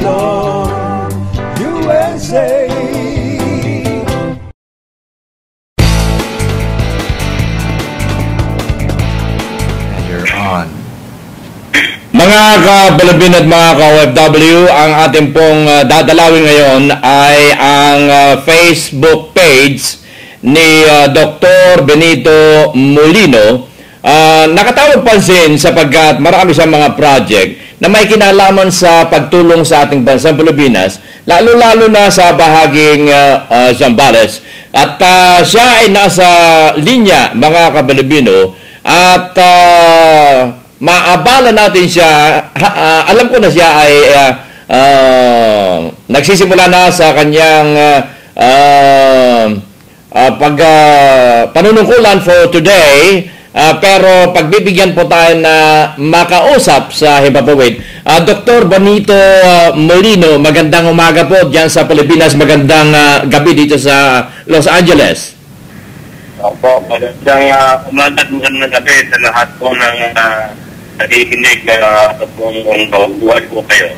Luzon, USA. And you're on. Mga ka-Balabin at mga ka-OFW, ang ating pong dadalawin ngayon ay ang Facebook page ni Dr. Benito Molino. Nakatawag pansin sapagkat marami siyang mga project na may kinalaman sa pagtulong sa ating bansang Pilipinas, lalo-lalo na sa bahaging Zambales. At siya ay nasa linya, mga ka-Balabino, at maabala natin siya. Alam ko na siya ay nagsisimula na sa kanyang panunungkulan for today. Pero pagbibigyan po tayo na makausap sa Himpapawid. Dr. Benito Molino, magandang umaga po dyan sa Pilipinas. Magandang gabi dito sa Los Angeles. Opo, magandang umaga at magandang gabi sa lahat po ng nakikinig sa buong buhay po kayo.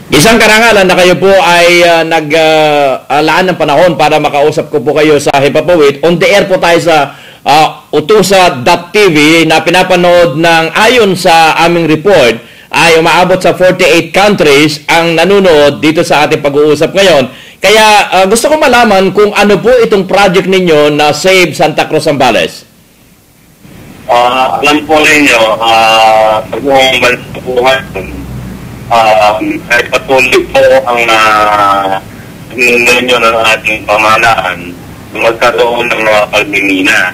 Isang karangalan na kayo po ay naglaan ng panahon para makausap ko po kayo sa Himpapawid. On the air po tayo sa Utusa.tv na pinapanood ng ayon sa aming report ay umaabot sa 48 countries ang nanonood dito sa ating pag-uusap ngayon. Kaya gusto ko malaman kung ano po itong project ninyo na Save Santa Cruz Zambales. Alam po ninyo, sa buong bansa po ay patuloy po ang ninyo ng ating pamahalaan magkaroon ng mga pagmimina.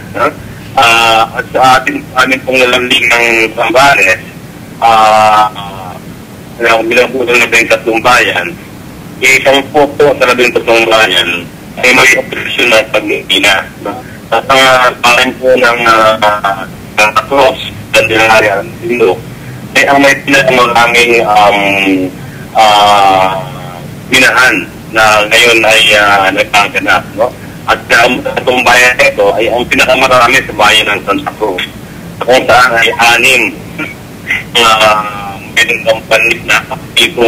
At sa amin pong nalambing ng Zambales, bilang po ng 13 bayan, isang po sa 13 bayan ay may operasyon ng pagmimina. At ang parin po ng Cruz, Candelaria, Sindok, ay ang may pinagmaraming binahan na ngayon ay nagkaganap, no? At itong bayan ito ay ang pinakamarami sa bayan ng Santa Cruz. Kung saan ay 6 meding kampanit na ito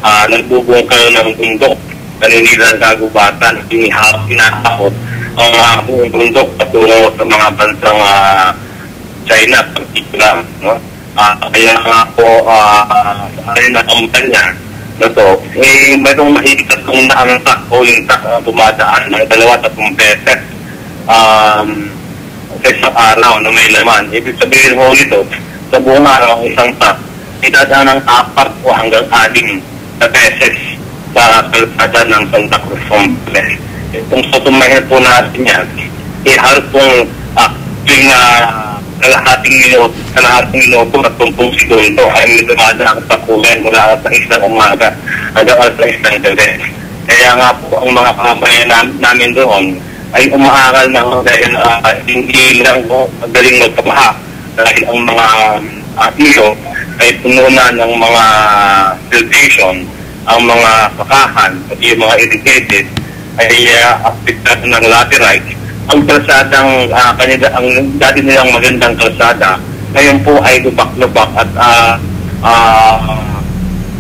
nagbubungkal ng bundok, naninilang kagubatan, pinahapot ang buong bundok patungo sa mga bansang China, particular. No? Kaya nga po ay na kampanya na to, mayroong mahigit kung naangtak o yung bumadaan ng 2-3 beses sa isang araw na may laman. Ibig sabihin mo nito, sa buong araw, isang tak, idadaan ng 4 o hanggang 6 na beses sa kalsada ng Santa Cruz Zambales. Kung sutumahin po natin yan, halos pong kalahating minuto at 10 segundo ay dumadaan sa kulen mula sa isang umaga hanggang sa isang gabi. Kaya nga po ang mga kabayan namin doon ay umaaral na dahil hindi lang po magaling magkabaha dahil ang mga ilo ay puno na ng mga filtration, ang mga pakahan at yung mga irrigated ay apektado ng laterite. Ang kalsadang ang dati nilang magandang kalsada ngayon po ay lubak-lubak at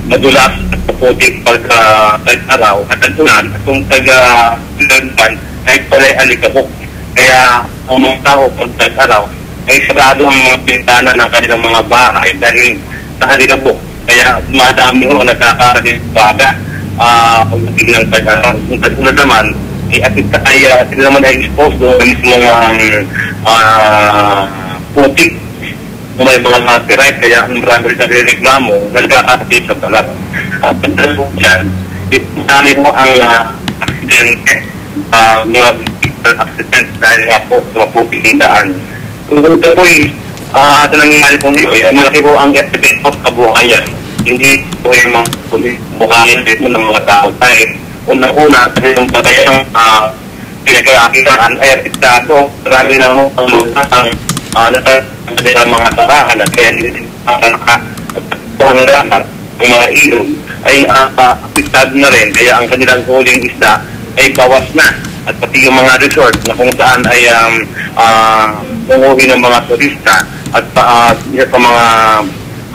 madulas at puputik pagka-araw at tag-ulan at kung taga-ulan ay pala'y alikabok. Kaya ang mga tao pag-araw ay sarado ang mga pintana ng kanilang mga bahay dahil sa alikabok. Kaya madami ho nagkakaroon baga pagdating ng tag-araw. Kung tag-ulan naman sila naman ay exposed doon mismo ng putik kung may mga laterite, kaya marami rin nagreklamo, nagkakatid sa balat. At pagdating po dyan, dami po ang aksidente, mga accident dahil nga po sa mapupiling daan. Kung ito po ito nangyayari po nito, malaki po ang effect of kabuhayan. Hindi po yung mga buhayan dito ng mga tao tayo. Unang-una, kasi yung patayang pinagkakitaan ay apektado. Marami na ang mga tarahan at kaya hindi nakakapangarahan ng mga ilog ay apektado na rin. Kaya ang kanilang huling isda ay bawas na. At pati yung mga resort na kung saan ay umuwi ng mga turista at isa sa mga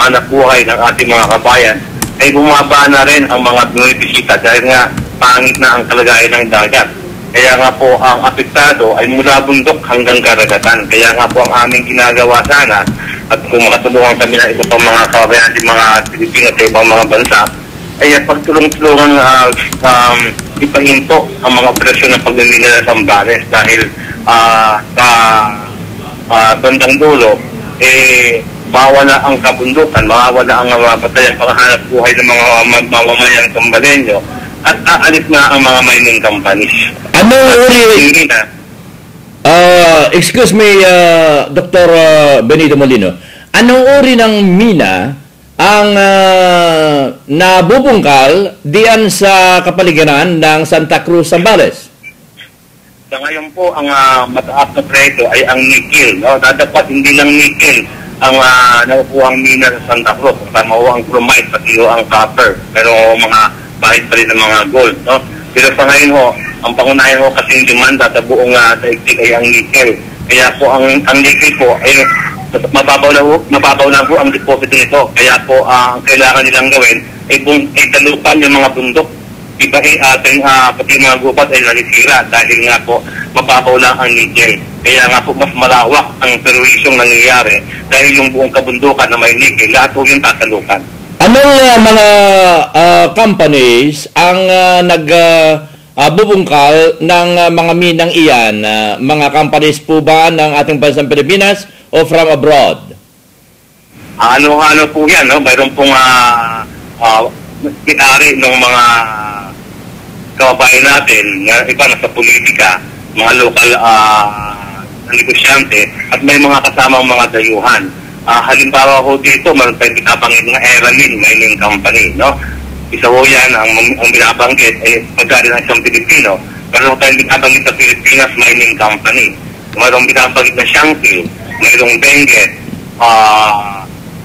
anak buhay ng ating mga kabayan ay bumaba na rin ang mga bumibisita dahil nga pangit na ang kalagayan ng dagat. Kaya nga po ang apektado ay mula bundok hanggang karagatan. Kaya nga po ang aming ginagawa sana at kung makatulungan kami na ito pang mga kababayan natin mga Pilipino at ibang mga bansa ay pagtulong-tulungan ipahinto ang mga operasyon ng pagmimina ng Zambales dahil sa bandang dulo mawala ang kabundukan, mawala ang mga batayan panghanap buhay ng mga mamamayang Zambaleño at aalis na ang mga mining companies. Anong uri? Excuse me, Dr. Benito Molino. Anong uri ng mina ang nabubungkal diyan sa kapaligiran ng Santa Cruz, Zambales? Sa ngayon po, ang mataas na preso ay ang nickel. No? Dapat hindi lang nickel ang nakukuhang mina sa Santa Cruz. Tama ho ang chromite, pati ho ang copper. Pero mga bahit pa rin ng mga gold. No? Pero sa ngayon ho, ang pangunahin ho kasing demanda sa buong daigdig ay ang nickel. Kaya po ang nickel po ay mababaw na po ang deposit nito. Kaya po ang kailangan nilang gawin ay talupan yung mga bundok. Iba ay ating pati mga gubat ay nalisira dahil nga po mababaw lang ang nickel. Kaya nga po mas malawak ang perwisyong nangyayari dahil yung buong kabundukan na may nickel, lahat po yung tatalukan. Anong mga companies ang nagbubungkal ng mga minang iyan? Mga companies po ba ng ating bansang Pilipinas o from abroad? Ano po yan, no? Mayroon pong may-ari ng mga kababayan natin, iba na sa politika, mga lokal negosyante, at may mga kasamang mga dayuhan. Halimbawa ho dito, meron tayong binabanggit ng Eramin Mining Company, no? Isa ho yan, ang binabanggit ay pagkari ng isang Pilipino. Meron tayong binabanggit sa Pilipinas Mining Company. Mayroong binabanggit na Shankil, mayroong Benguet,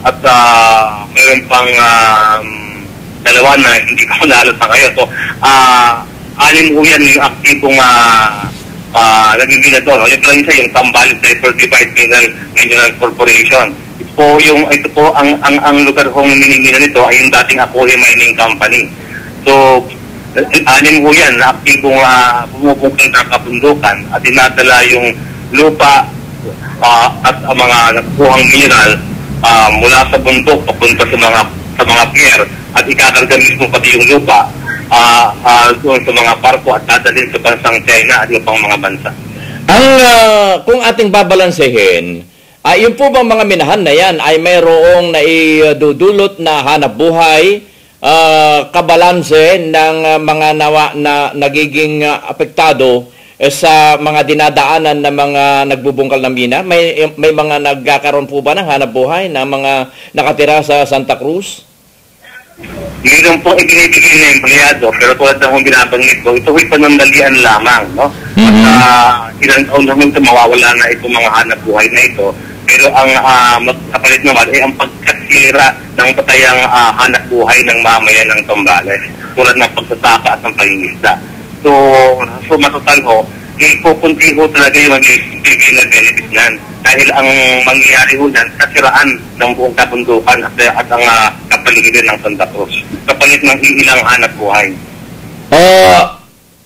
at mayroon pang dalawa na hindi ko naalala sa ngayon. So, anim ho yan yung aktibong naging doon. Yung pala isa, yung Zambales Diversified Mineral Corporation. Ito po, ang lugar hong minimina nito ay yung dating Akohe Mining Company. So, anim ho yan na aktibong pumupukong ng kabundukan at dinadala yung lupa at ang mga nakukuhang mineral mula sa bundok papunta sa mga pier at ikakarga mismo pati yung lupa doon sa mga barko at dadalhin sa bansang China at yung pang mga bansa. Kung ating babalansehin, yung po bang mga minahan na yan ay mayroong naidudulot na hanap buhay, kabalanse ng mga na nagiging apektado sa mga dinadaanan ng mga nagbubungkal ng mina? May mga nagkakaroon po ba ng hanap buhay na mga nakatira sa Santa Cruz? Mayroon pong ibinibigay na empleyado, pero tulad ng binabanggit ko, ito ay panandalian lamang, no? At ilang taon naman ito, mawawala na itong mga hanap buhay na ito. Pero ang kapalit naman ay ang pagkasira ng patayang hanap buhay ng mamayan ng Zambales, tulad ng pagsasaka at ng pangingisda. So matotal ho, ipupunti ho talaga yung magbibigay na benefit nan. Dahil ang mangyayari ho yan, kasiraan ng buong kabundukan at ang kapaligiran ng Santa Cruz. Kapalit ng ilang hanap buhay.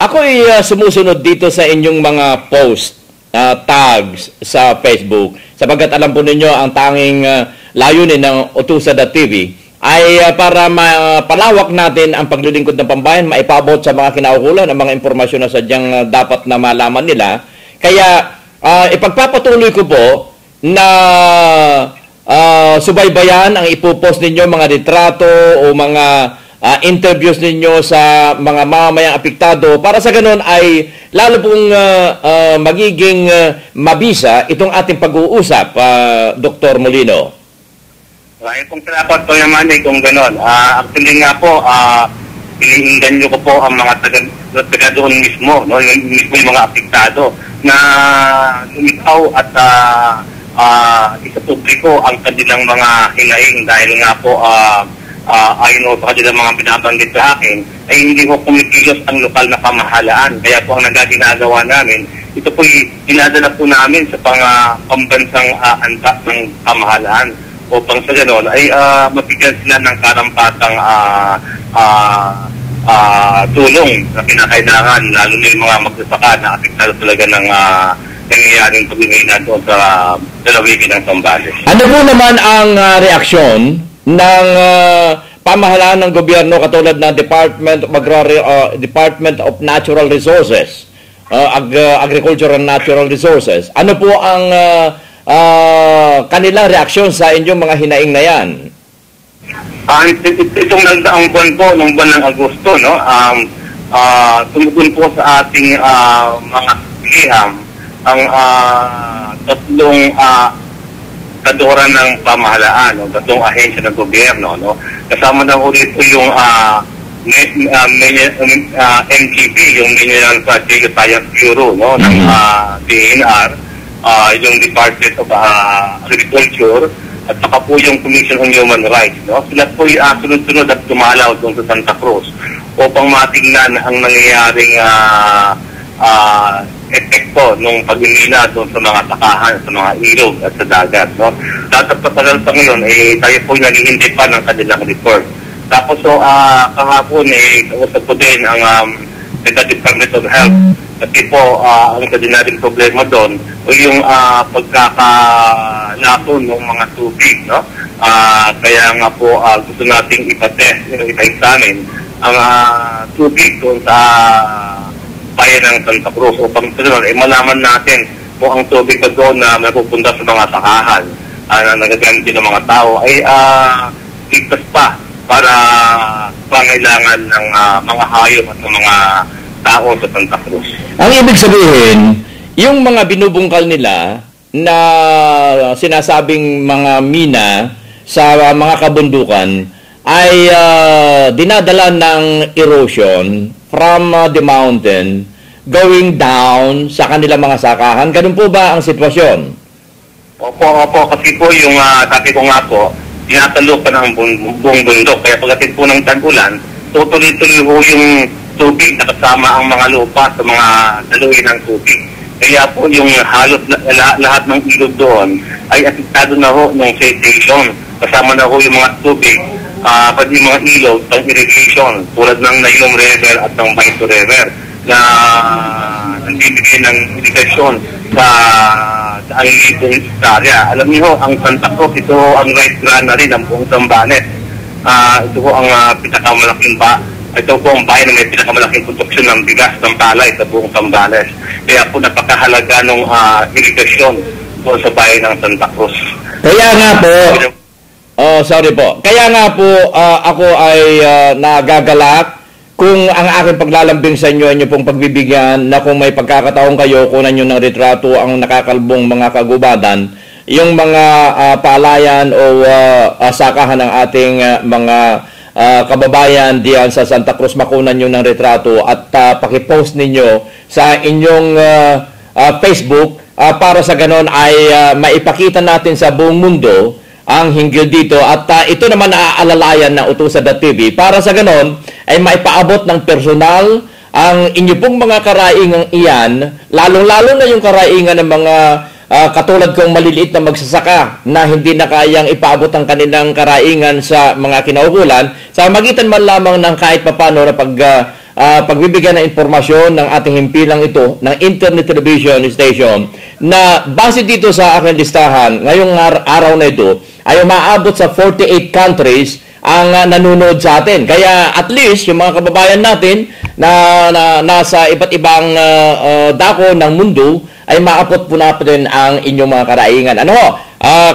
Ako'y sumusunod dito sa inyong mga post, tags sa Facebook. Sapagkat alam po ninyo, ang tanging layunin ng Utusa.tv ay para mapalawak natin ang paglilingkod ng pambayan, maipabot sa mga kinaukulan ang mga impormasyon na sadyang dapat na malaman nila. Kaya ipagpapatuloy ko po na subaybayan ang ipopost ninyo, mga litrato o mga interviews ninyo sa mga mamamayang apektado para sa ganun ay lalo pong magiging mabisa itong ating pag-uusap, Dr. Molino. Maraming pong salamat po naman kung gano'n. Actually nga po, iniinggan nyo ko po ang mga taga doon mismo, no? Yung mga apektado na lumitaw at isa publiko ang kanilang mga hinaing dahil nga po ayon sa kanilang mga binabanggit sa akin ay hindi ko kumikilos ang lokal na pamahalaan. Kaya po ang nagaginagawa namin, ito po dinadala po namin sa pambansang antas ng pamahalaan upang sa ganon ay mabigyan sila ng karampatang tulong na kinakailangan, lalo na yung mga magsasaka na apektado talaga ng nangyayaring pag-imina doon sa lalawigan ng Zambales. Ano po naman ang reaksyon ng pamahalaan ng gobyerno katulad ng Department of Natural Resources, Agriculture and Natural Resources? Ano po ang kanilang reaksyon sa inyong mga hinaing na yan? Itong nagdaang buwan po, nung buwan ng Agosto, no, tumugon po sa ating mga liham ang tatlong kaduran ng pamahalaan, no, tatlong ahensya ng gobyerno, no. Kasama na ulit po yung MGB, yung Mineral Science Bureau, no, ng DNR, yung Department of Agriculture, at saka po yung Commission on Human Rights, no. Sila po yung sunod-sunod at dumalaw doon sa Santa Cruz upang matingnan ang nangyayaring epekto ng pag-imina doon sa mga takahan, sa mga ilog at sa dagat, no. Dapat patagal pa ngayon, tayo po naghihintay pa ng kanilang report. Tapos kahapon, kausap po din ang Department of Health, kasi po ang kanilang problema doon o yung pagkakalapon ng mga tubig, no. Kaya nga po gusto nating ipatest, ipa-examine ang tubig doon sa bayan ng Santa Cruz upang malaman natin kung ang tubig na doon na napupunta sa mga sakahan na nagagamit din ng mga tao ay ligtas pa para pangailangan ng mga hayop at ng mga tao sa Santa Cruz. Ang ibig sabihin, yung mga binubungkal nila na sinasabing mga mina sa mga kabundukan ay dinadala ng erosion from the mountain going down sa kanilang mga sakahan. Ganun po ba ang sitwasyon? Opo, kasi po yung sabi ko nga po, tinatalo pa ng buong bundok. Kaya pagdating po ng tag-ulan, tutuloy-tuloy po yung tubig na kasama ang mga lupa sa mga daluin ng tubig. Kaya po yung halos lahat ng ilog doon ay apektado na ho ng sedimentation. Kasama na ho yung mga tubig, pati yung mga ilog, pang-irrigation, tulad ng Nailom River at ng Baito River na nagbibigay ng irrigation sa ang libong hektarya. Alam niyo, ang Santa Cruz, ito ang rice granary ng buong Zambales. Ito po ang pinakamalaking ito po ang bayan na may pinakamalaking produksyon ng bigas ng palay sa buong Zambales. Kaya po napakahalaga ng irrigation po sa bayan ng Santa Cruz. Kaya nga po, Kaya nga po ako ay nagagalak kung ang aking paglalambing sa inyo, inyo pong pagbibigyan na kung may pagkakataon kayo, kunan nyo ng retrato ang nakakalbong mga kagubatan, yung mga palayan o sakahan ng ating mga kababayan diyan sa Santa Cruz, makunan nyo ng retrato at pakipost ninyo sa inyong Facebook para sa ganon ay maipakita natin sa buong mundo ang hinggil dito at ito naman naaalalayan ng Utusan.tv para sa ganon ay maipaabot ng personal ang inyo pong mga karaingang iyan, lalong-lalo na yung karaingan ng mga katulad kong maliliit na magsasaka na hindi na kayang ipaabot ang kanilang karaingan sa mga kinaukulan sa magitan man lamang ng kahit papano na pagbibigyan ng informasyon ng ating himpilang ito ng internet television station na base dito sa aking listahan ngayong araw na ito ay umaabot sa 48 countries ang nanonood sa atin. Kaya at least yung mga kababayan natin na nasa iba't ibang dako ng mundo ay maabot po natin ang inyong mga karaingan.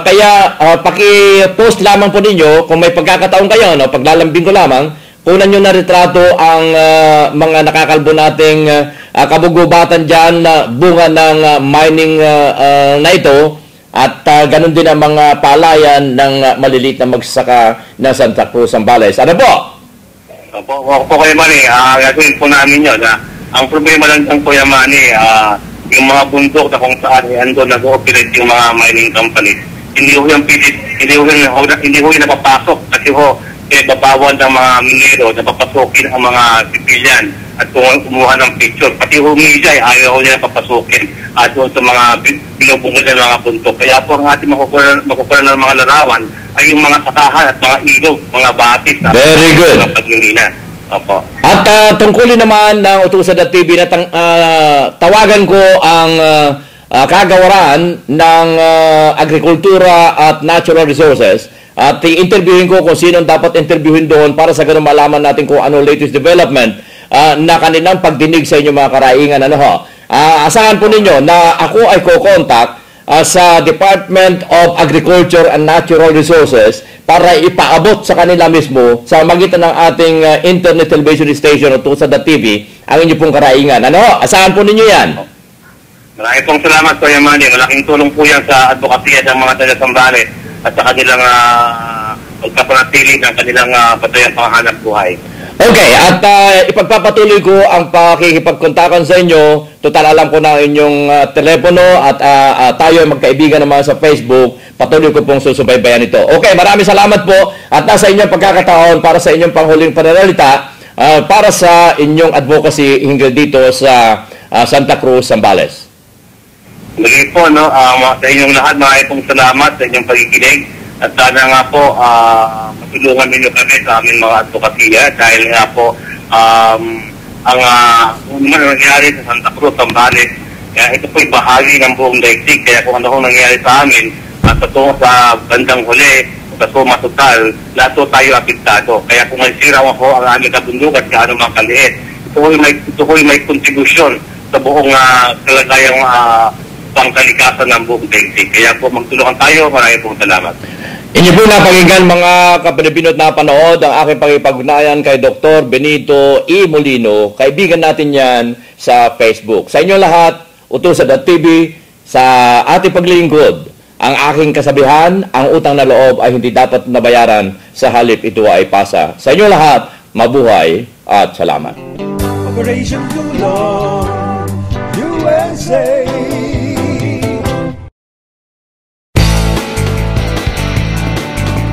Kaya paki-post lamang po ninyo kung may pagkakataon kayo, paglalambing ko lamang, kunan nyo na retrato ang mga nakakalbo nating kabugubatan dyan, bunga ng mining na ito, at ganun din ang mga palayan ng maliliit na magsasaka na Santa Cruz, Zambales. Ano po? Opo kayo, Manny. Gagawin po namin yun. Ang problema lang po yung Manny, yung mga bundok na kung saan andun nag-ooperate yung mga mining companies, hindi ho yung napapasok kasi ho pinababawan ng mga minero na papasukin ang mga civilian at kumuha ng picture. Pati humijay, ayaw nila papasukin at doon sa mga binubungol ng mga bundok. Kaya po ang ating makukulan ng mga larawan ay yung mga sakahan at mga ilog, mga batis at Very good. mga pagmimina. Opo. At tungkulin naman ng Utusan.tv na tawagan ko ang kagawaran ng agrikultura at natural resources at i-interviewin ko kung sino dapat interviewin doon para sa ganun malaman natin kung ano latest development na kanilang pagdinig sa inyong mga karaingan. Asahan po ninyo na ako ay ko-contact sa Department of Agriculture and Natural Resources para ipaabot sa kanila mismo sa magitan ng ating internet television station o Utusan.tv ang inyong pong karaingan. Asahan po ninyo yan. Maraming pong salamat, Kuya Manny. Malaking tulong po yan sa advokasya ng mga taga-Sambales at sa kanilang pagpapanatili ng kanilang batayang panghanap buhay. Okay, at ipagpapatuloy ko ang pakikipagkontakan sa inyo. Total alam ko na inyong telepono at tayo ay magkaibigan naman sa Facebook. Patuloy ko pong susubaybayan ito. Okay, maraming salamat po at nasa inyong pagkakataon para sa inyong panghuling pananalita para sa inyong advocacy hinggil dito sa Santa Cruz, Zambales. Muli po, sa inyong lahat, maraming pong salamat sa inyong pagkikinig. At sana nga po, matulungan ninyo kami sa aming mga advokasya dahil nga po, ang nangyari sa Santa Cruz, Zambales, ito po'y bahagi ng buong daigdig. Kaya kung ano nangyari sa amin, at ito sa bandang huli, sa suma total, lahat tayo apektado. Kaya kung nasira ako ang aming kabundugan, kaya anong mga kaliit, ito ko'y may kontribusyon sa buong kalagayang pangkalikasan ng buong daigdig. Kaya po magtulungan tayo, maraming pong salamat. Inyo po napakinggan mga kapinipinot na panood ang aking pag-ugnayan kay Dr. Benito E. Molino. Kaibigan natin yan sa Facebook. Sa inyo lahat, Utusan.tv, sa ating paglilingkod, ang aking kasabihan, ang utang na loob ay hindi dapat nabayaran sa halip ito ay pasa. Sa inyo lahat, mabuhay at salamat. Operation Tulong USA.